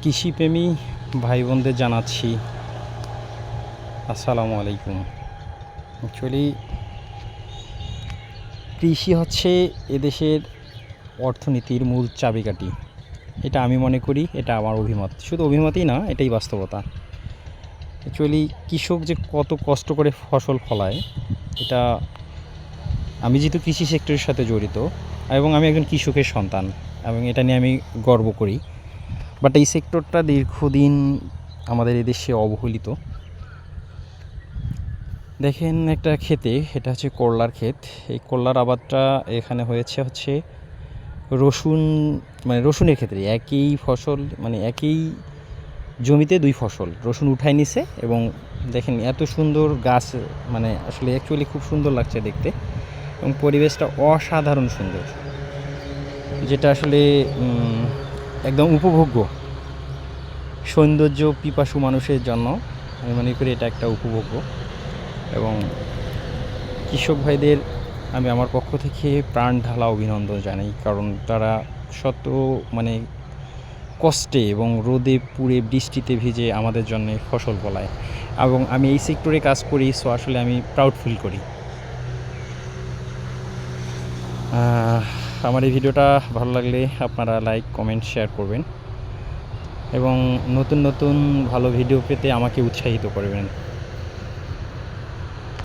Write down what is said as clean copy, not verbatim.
কৃষিপ্রেমী ভাই বোনদের জানাচ্ছি আসসালামু আলাইকুম। অ্যাকচুয়ালি কৃষি হচ্ছে এদেশের অর্থনীতির মূল চাবিকাঠি, এটা আমি মনে করি। এটা আমার অভিমত, শুধু অভিমতই না, এটাই বাস্তবতা। অ্যাকচুয়ালি কৃষক যে কত কষ্ট করে ফসল ফলায়, এটা আমি যেহেতু কৃষি সেক্টরের সাথে জড়িত এবং আমি একজন কৃষকের সন্তান এবং এটা নিয়ে আমি গর্ব করি। বাট এই সেক্টরটা দীর্ঘদিন আমাদের এদেশে অবহেলিত। দেখেন একটা ক্ষেতে, এটা হচ্ছে করলার ক্ষেত। এই করলার আবাদটা এখানে হচ্ছে রসুন, মানে রসুনের ক্ষেত্রে একই ফসল, মানে একই জমিতে দুই ফসল রসুন উঠায় নিছে। এবং দেখেন এত সুন্দর গাছ, মানে আসলে অ্যাকচুয়ালি খুব সুন্দর লাগছে দেখতে এবং পরিবেশটা অসাধারণ সুন্দর, যেটা আসলে একদম উপভোগ্য সৌন্দর্য পিপাসু মানুষের জন্য। আমি মনে করি এটা একটা উপভোগ্য। এবং কৃষক ভাইদের আমি আমার পক্ষ থেকে প্রাণ ঢালা অভিনন্দন জানাই, কারণ তারা শত মানে কষ্টে এবং রোদে পুড়ে বৃষ্টিতে ভিজে আমাদের জন্য ফসল ফলায়। এবং আমি এই সেক্টরে কাজ করি, সো আসলে আমি প্রাউড ফিল করি। আমার এই ভিডিওটা ভালো লাগলে আপনারা লাইক, কমেন্ট, শেয়ার করবেন এবং নতুন নতুন ভালো ভিডিও পেতে আমাকে উৎসাহিত করবেন।